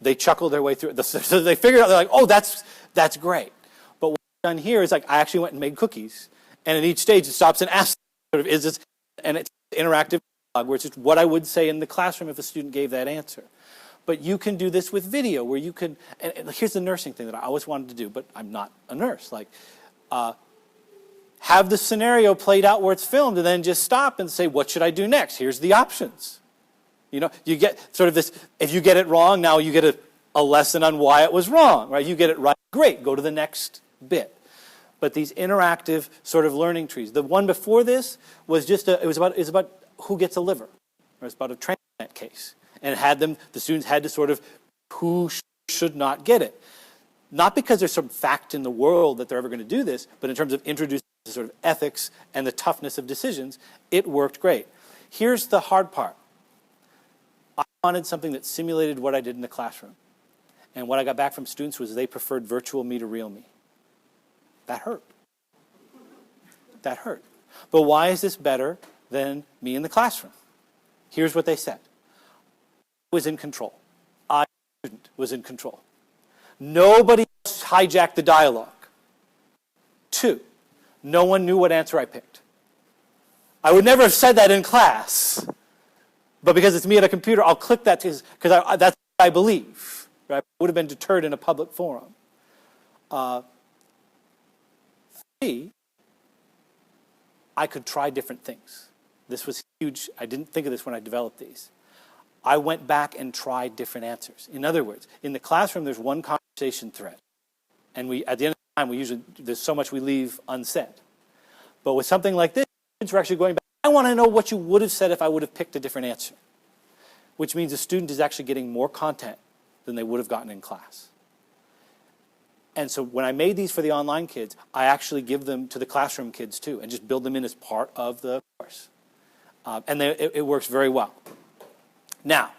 They chuckle their way through it. So they figure it out. They're like, oh, that's great. But what I've done here is like I actually went and made cookies. And at each stage, it stops and asks, sort of, is this, and it's interactive dialogue, where it's just what I would say in the classroom if a student gave that answer. But you can do this with video, where you can, and here's the nursing thing that I always wanted to do, but I'm not a nurse. Like, have the scenario played out where it's filmed, and then just stop and say, what should I do next? Here's the options. You know, you get sort of this, if you get it wrong, now you get a lesson on why it was wrong, right? You get it right, great, go to the next bit. But these interactive sort of learning trees. The one before this was just, it was about who gets a liver. It was about a transplant case. And the students had to sort of, who should not get it. Not because there's some fact in the world that they're ever going to do this, but in terms of introducing the sort of ethics and the toughness of decisions, it worked great. Here's the hard part. I wanted something that simulated what I did in the classroom. And what I got back from students was they preferred virtual me to real me. That hurt. That hurt. But why is this better than me in the classroom? Here's what they said. I was in control. I, student, was in control. Nobody else hijacked the dialogue. 2, no one knew what answer I picked. I would never have said that in class. But because it's me at a computer, I'll click that because that's what I believe. Right? I would have been deterred in a public forum. 3, I could try different things. This was huge. I didn't think of this when I developed these. I went back and tried different answers. In other words, in the classroom, there's one conversation thread. And at the end of the time, there's so much we leave unsaid. But with something like this, students are actually going back. I want to know what you would have said if I would have picked a different answer. Which means the student is actually getting more content than they would have gotten in class. And so when I made these for the online kids, I actually give them to the classroom kids too, and just build them in as part of the course. And it works very well. Now,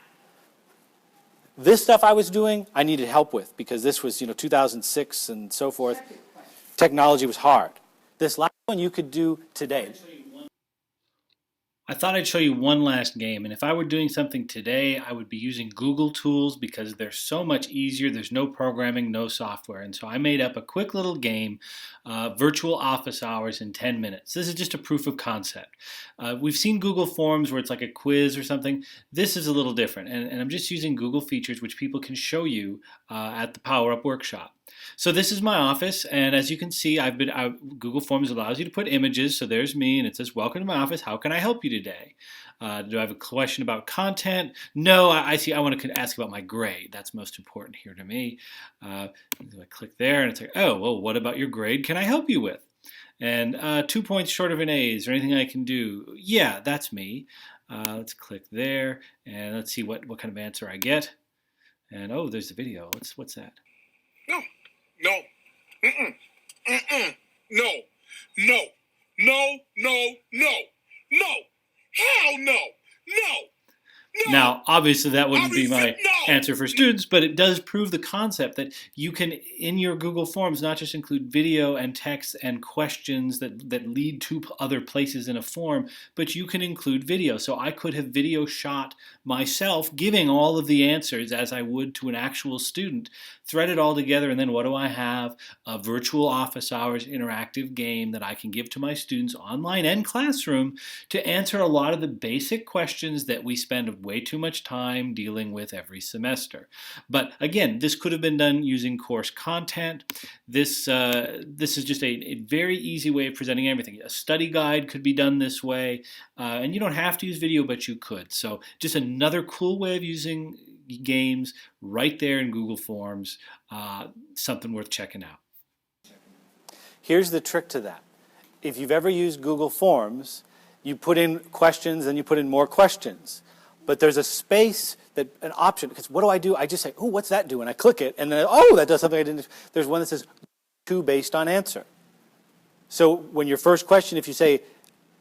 this stuff I was doing, I needed help with because this was 2006 and so forth. Technology was hard. This last one you could do today.
I thought I'd show you one last game, and if I were doing something today, I would be using Google tools because they're so much easier. There's no programming, no software, and so I made up a quick little game, virtual office hours in 10 minutes. This is just a proof of concept. We've seen Google Forms where it's like a quiz or something. This is a little different, and I'm just using Google features which people can show you at the Power Up workshop. So this is my office, and as you can see, Google Forms allows you to put images. So there's me, and it says, "Welcome to my office. How can I help you today?" Do I have a question about content? No, I see. I want to ask about my grade. That's most important here to me. I click there, and it's like, "Oh, well, what about your grade? Can I help you with?" And 2 points short of an A. Is there anything I can do? Yeah, that's me. Let's click there, and let's see what kind of answer I get. And oh, there's the video. What's that?
No. No. Mm-mm. Mm-mm. No. No. No. No. No. No. Hell no. No. No.
Now, obviously, that wouldn't be my
No.
answer for students, but it does prove the concept that you can, in your Google Forms, not just include video and text and questions that lead to other places in a form, but you can include video. So I could have video shot myself giving all of the answers as I would to an actual student, thread it all together, and then what do I have? A virtual office hours interactive game that I can give to my students online and classroom to answer a lot of the basic questions that we spend way too much time dealing with every semester. But again, this could have been done using course content. This is just a very easy way of presenting everything. A study guide could be done this way, and you don't have to use video, but you could. So just another cool way of using games right there in Google Forms, something worth checking out.
Here's the trick to that. If you've ever used Google Forms, you put in questions and you put in more questions. But there's a space, an option, because what do? I just say, oh, what's that do? And I click it, and then, oh, that does something I didn't. There's one that says, to based on answer. So when your first question, if you say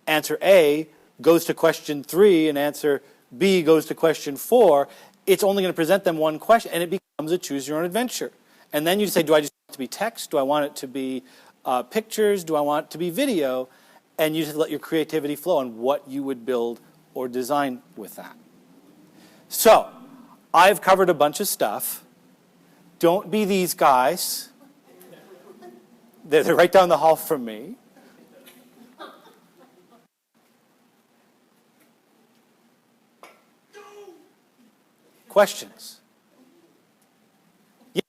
answer A goes to question 3 and answer B goes to question 4, it's only going to present them one question, and it becomes a choose your own adventure. And then you say, do I just want it to be text? Do I want it to be pictures? Do I want it to be video? And you just let your creativity flow on what you would build or design with that. So, I've covered a bunch of stuff. Don't be these guys. They're right down the hall from me. Questions? Yes.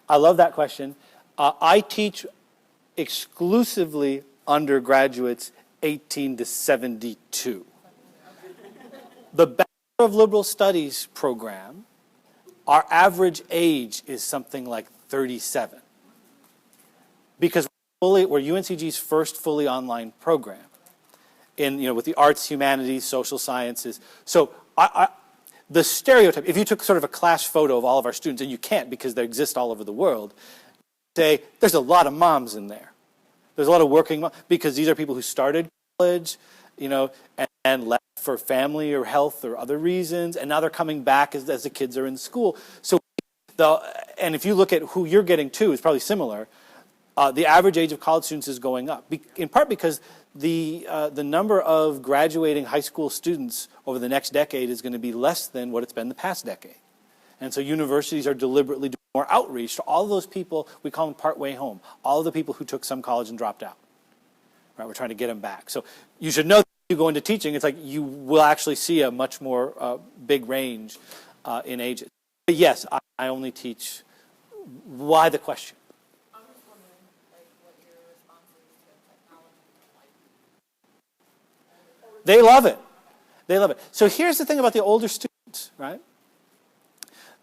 I love that question. I teach exclusively undergraduates 18 to 72. The Bachelor of Liberal Studies program, our average age is something like 37. Because we're UNCG's first fully online program with the arts, humanities, social sciences. So the stereotype, if you took sort of a class photo of all of our students, and you can't because they exist all over the world, say there's a lot of moms in there. There's a lot of working moms, because these are people who started college, and left for family or health or other reasons, and now they're coming back as the kids are in school. So, and if you look at who you're getting to, it's probably similar. The average age of college students is going up, in part because the number of graduating high school students over the next decade is going to be less than what it's been the past decade. And so universities are deliberately doing more outreach to all of those people, we call them partway home, all of the people who took some college and dropped out. Right, we're trying to get them back. So you should know that when you go into teaching, it's like you will actually see a much more big range in ages. But yes, I only teach. Why the question?
I'm just wondering, what your responses to technology are like.
They love it. They love it. So here's the thing about the older students, right?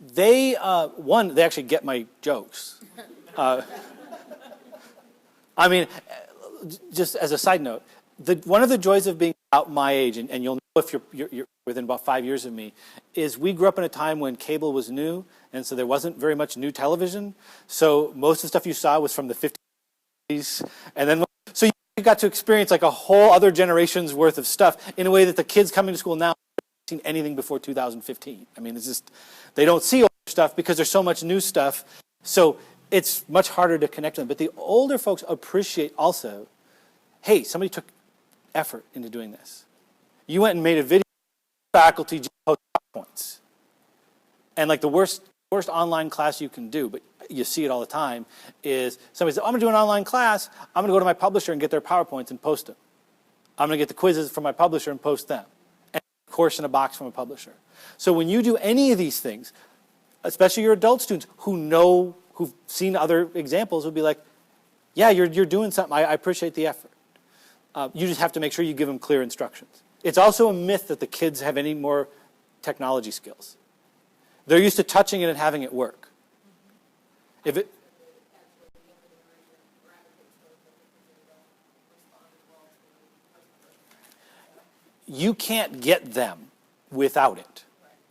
They actually get my jokes. Just as a side note, one of the joys of being about my age, and you'll know if you're within about 5 years of me, is we grew up in a time when cable was new, and so there wasn't very much new television. So most of the stuff you saw was from the 50s, and then so you got to experience like a whole other generation's worth of stuff in a way that the kids coming to school now haven't seen anything before 2015. I mean, it's just they don't see older stuff because there's so much new stuff. So it's much harder to connect them. But the older folks appreciate also, hey, somebody took effort into doing this. You went and made a video, faculty post PowerPoints. And like the worst online class you can do, but you see it all the time, is somebody says, I'm going to do an online class. I'm going to go to my publisher and get their PowerPoints and post them. I'm going to get the quizzes from my publisher and post them. And a course in a box from a publisher. So when you do any of these things, especially your adult students who've seen other examples, will be like, yeah, you're doing something. I appreciate the effort. You just have to make sure you give them clear instructions. It's also a myth that the kids have any more technology skills. They're used to touching it and having it work. If it, you can't get them without it,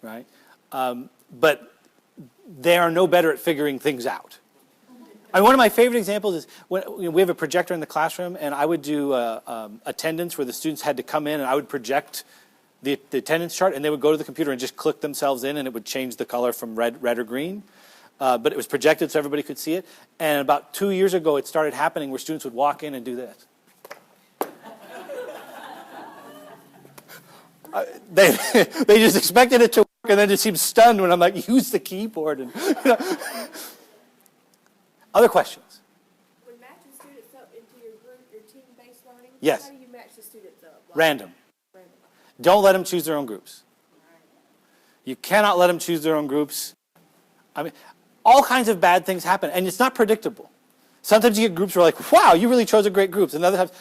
right? But they are no better at figuring things out. I mean, one of my favorite examples is when we have a projector in the classroom, and I would do attendance where the students had to come in, and I would project the attendance chart, and they would go to the computer and just click themselves in, and it would change the color from red or green. But it was projected so everybody could see it. And about 2 years ago, it started happening where students would walk in and do this. They just expected it to work, and then just seemed stunned when I'm like, use the keyboard. And, Other questions?
When matching students up into your group, your team-based learning,
Yes.
how do you match the students up?
Random.
Random.
Don't let them choose their own groups. You cannot let them choose their own groups. I mean, all kinds of bad things happen, and it's not predictable. Sometimes you get groups where like, wow, you really chose a great group. And other times,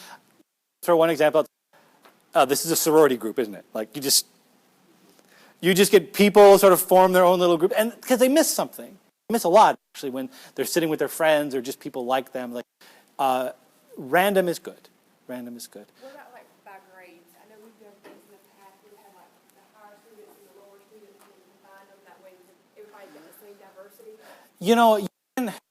throw one example out. This is a sorority group, isn't it? Like you just get people sort of form their own little group, and because they miss something. They miss a lot, actually, when they're sitting with their friends or just people like them. Like, random is good. Random is good.
What about like by grades? I know we've done things in the past where we have like the higher students and the lower students and combine them that way. Everybody's got the same diversity.
You know,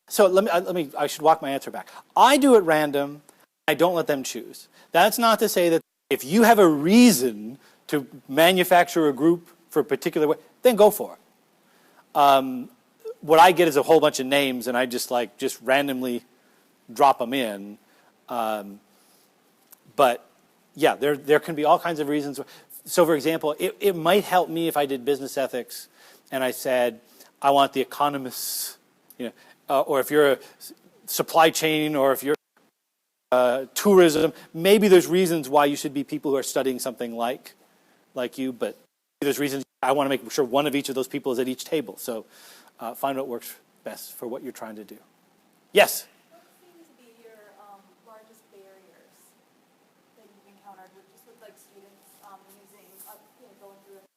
so let me. I should walk my answer back. I do it random. I don't let them choose. That's not to say that if you have a reason to manufacture a group for a particular way, then go for it. What I get is a whole bunch of names, and I just randomly drop them in. But yeah, there can be all kinds of reasons. So, for example, it might help me if I did business ethics, and I said I want the economists, or if you're a supply chain, or if you're tourism. Maybe there's reasons why you should be people who are studying something like you, but there's reasons I want to make sure one of each of those people is at each table. So find what works best for what you're trying to do. Yes?
What seem to be your largest barriers that you've encountered with like students using, going through a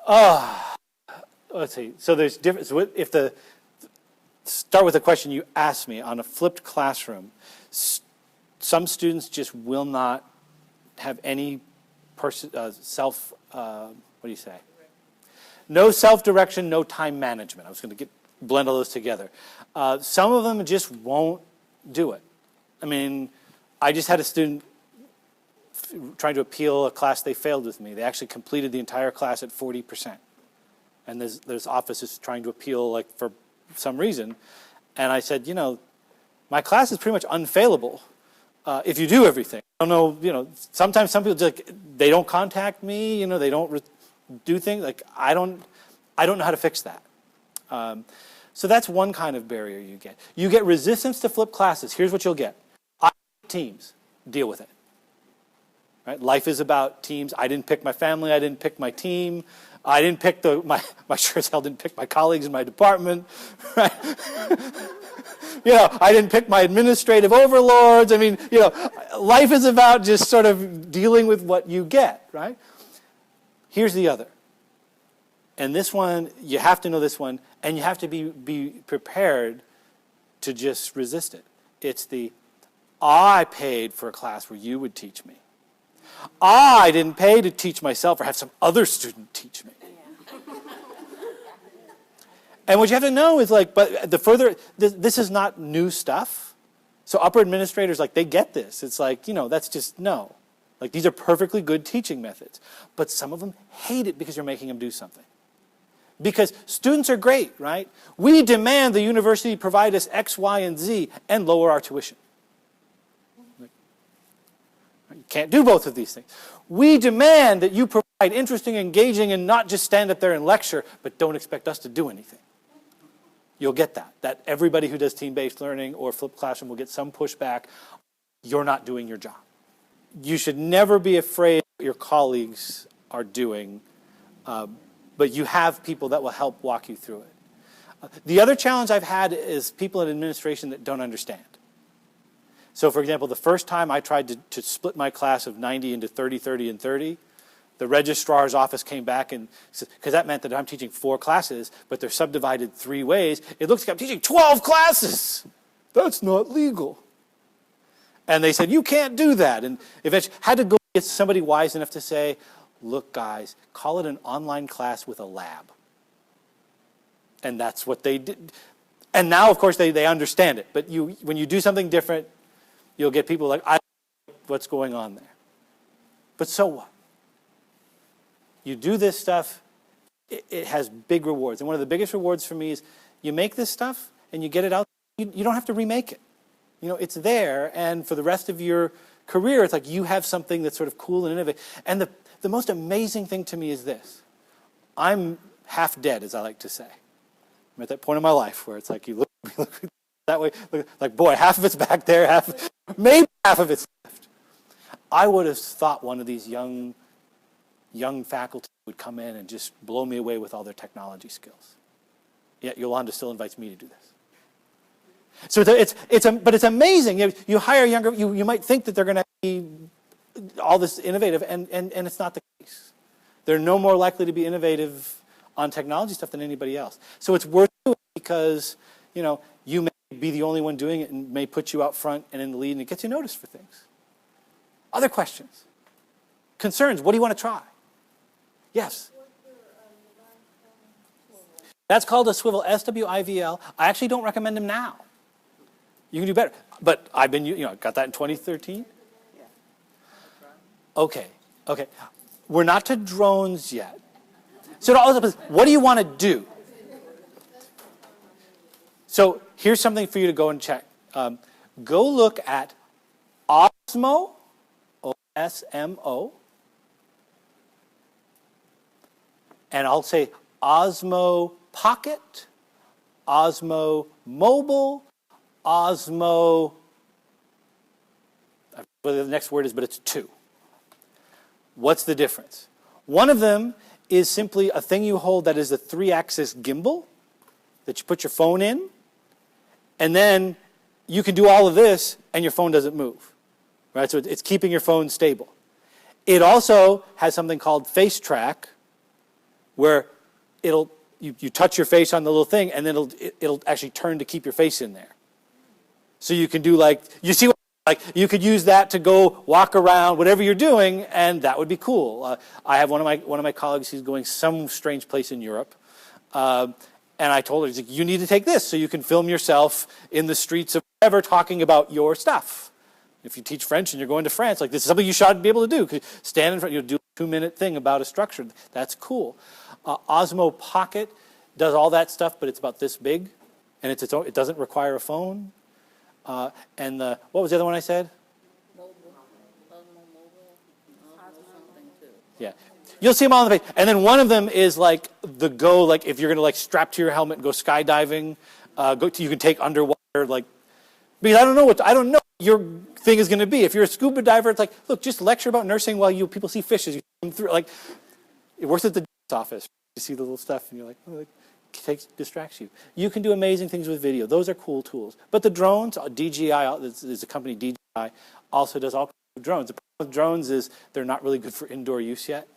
classroom?
Let's see. So there's different. So start with the question you asked me on a flipped classroom. Some students just will not have any self. What do you say? No self-direction, no time management. I was going to blend all those together. Some of them just won't do it. I mean, I just had a student trying to appeal a class they failed with me. They actually completed the entire class at 40%. And there's offices trying to appeal for some reason. And I said, my class is pretty much unfailable if you do everything. I don't know, sometimes some people they don't contact me, they don't do things. I don't know how to fix that. So that's one kind of barrier you get. You get resistance to flip classes. Here's what you'll get. Teams. Deal with it. Right? Life is about teams. I didn't pick my family. I didn't pick my team. I didn't pick my sure as hell didn't pick my colleagues in my department. Right? I didn't pick my administrative overlords. I mean, life is about just sort of dealing with what you get, right? Here's the other. And this one, you have to know this one, and you have to be prepared to just resist it. It's I paid for a class where you would teach me. I didn't pay to teach myself or have some other student teach me. And what you have to know is but the further, this is not new stuff. So upper administrators, they get this. It's that's just no. These are perfectly good teaching methods. But some of them hate it because you're making them do something. Because students are great, right? We demand the university provide us X, Y, and Z and lower our tuition. You can't do both of these things. We demand that you provide interesting, engaging, and not just stand up there and lecture, but don't expect us to do anything. You'll get that. That everybody who does team-based learning or flipped classroom will get some pushback. You're not doing your job. You should never be afraid of what your colleagues are doing, but you have people that will help walk you through it. The other challenge I've had is people in administration that don't understand. So, for example, the first time I tried to split my class of 90 into 30, 30, and 30, the registrar's office came back and said, because that meant that I'm teaching 4 classes, but they're subdivided 3 ways. It looks like I'm teaching 12 classes. That's not legal. And they said, you can't do that. And eventually had to go get somebody wise enough to say, look, guys, call it an online class with a lab. And that's what they did. And now, of course, they understand it. But when you do something different, you'll get people like, I don't know what's going on there. But so what? You do this stuff, it has big rewards. And one of the biggest rewards for me is you make this stuff and you get it out. You don't have to remake it. It's there. And for the rest of your career, it's like you have something that's sort of cool and innovative. And the most amazing thing to me is this. I'm half dead, as I like to say. I'm at that point in my life where it's like you look that way, like, boy, half of it's back there, maybe half of it's left. I would have thought one of these young faculty would come in and just blow me away with all their technology skills. Yet Yolanda still invites me to do this. So but it's amazing. You hire younger, you might think that they're going to be all this innovative, and it's not the case. They're no more likely to be innovative on technology stuff than anybody else. So it's worth doing because, you may be the only one doing it and may put you out front and in the lead, and it gets you noticed for things. Other questions? Concerns? What do you want to try? Yes? That's called a swivel, SWIVL. I actually don't recommend them now. You can do better. But I've been, got that in 2013. Okay. We're not to drones yet. So what do you want to do? So here's something for you to go and check. Go look at Osmo, OSMO, and I'll say Osmo Pocket, Osmo Mobile, Osmo, I don't know what the next word is, but it's 2. What's the difference? One of them is simply a thing you hold that is a 3-axis gimbal that you put your phone in, and then you can do all of this and your phone doesn't move. Right? So it's keeping your phone stable. It also has something called face track, where you touch your face on the little thing and then it'll actually turn to keep your face in there. So you can do you could use that to go walk around, whatever you're doing, and that would be cool. I have one of my colleagues who's going some strange place in Europe, and I told her, you need to take this so you can film yourself in the streets of wherever talking about your stuff. If you teach French and you're going to France, this is something you should be able to do. Stand in front, you'll do a 2-minute thing about a structure. That's cool. Osmo Pocket does all that stuff, but it's about this big, and it doesn't require a phone. And what was the other one I said?
Mobile, something too.
Yeah. You'll see them all on the page. And then one of them is if you're going to strap to your helmet and go skydiving, you can take underwater, because I don't know what your thing is going to be. If you're a scuba diver, it's look, just lecture about nursing while people see fishes. You come through, it works at the office. You see the little stuff and you're distracts you. You can do amazing things with video. Those are cool tools. But the drones, DJI, there's a company, DJI, also does all kinds of drones. The problem with drones is they're not really good for indoor use yet.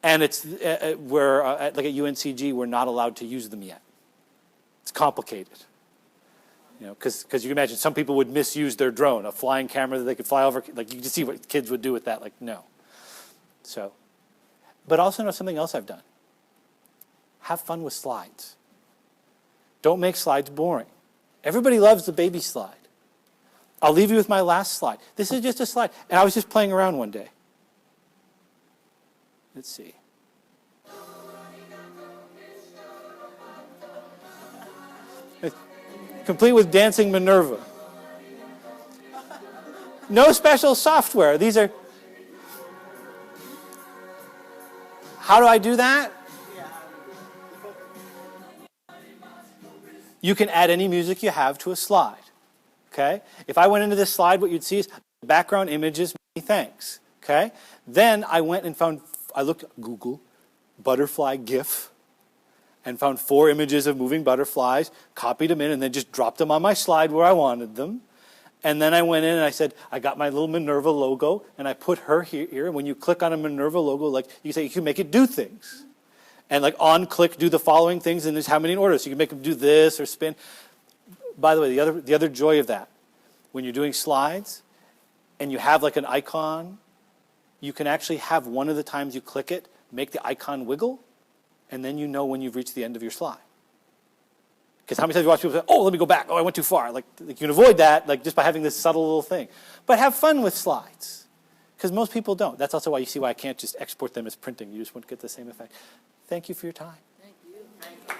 And it's at UNCG, we're not allowed to use them yet. It's complicated. Because you can imagine some people would misuse their drone, a flying camera that they could fly over. You can see what kids would do with that. No. So, but also know something else I've done. Have fun with slides. Don't make slides boring. Everybody loves the baby slide. I'll leave you with my last slide. This is just a slide. And I was just playing around one day. Let's see. Complete with dancing Minerva. No special software. These are... How do I do that? You can add any music you have to a slide. Okay? If I went into this slide, what you'd see is the background images, many thanks. Okay? Then I went and I looked at Google, butterfly GIF, and found 4 images of moving butterflies, copied them in, and then just dropped them on my slide where I wanted them. And then I went in and I said, I got my little Minerva logo, and I put her here. And when you click on a Minerva logo, like you say, you can make it do things. And like on click, do the following things, and there's how many in order. So you can make them do this or spin. By the way, the other joy of that, when you're doing slides and you have like an icon, you can actually have one of the times you click it, make the icon wiggle, and then you know when you've reached the end of your slide. Because how many times you watch people say, oh, let me go back. Oh, I went too far. Like you can avoid that like just by having this subtle little thing. But have fun with slides. Because most people don't. That's also why you see why I can't just export them as printing. You just won't get the same effect. Thank you for your time.
Thank you.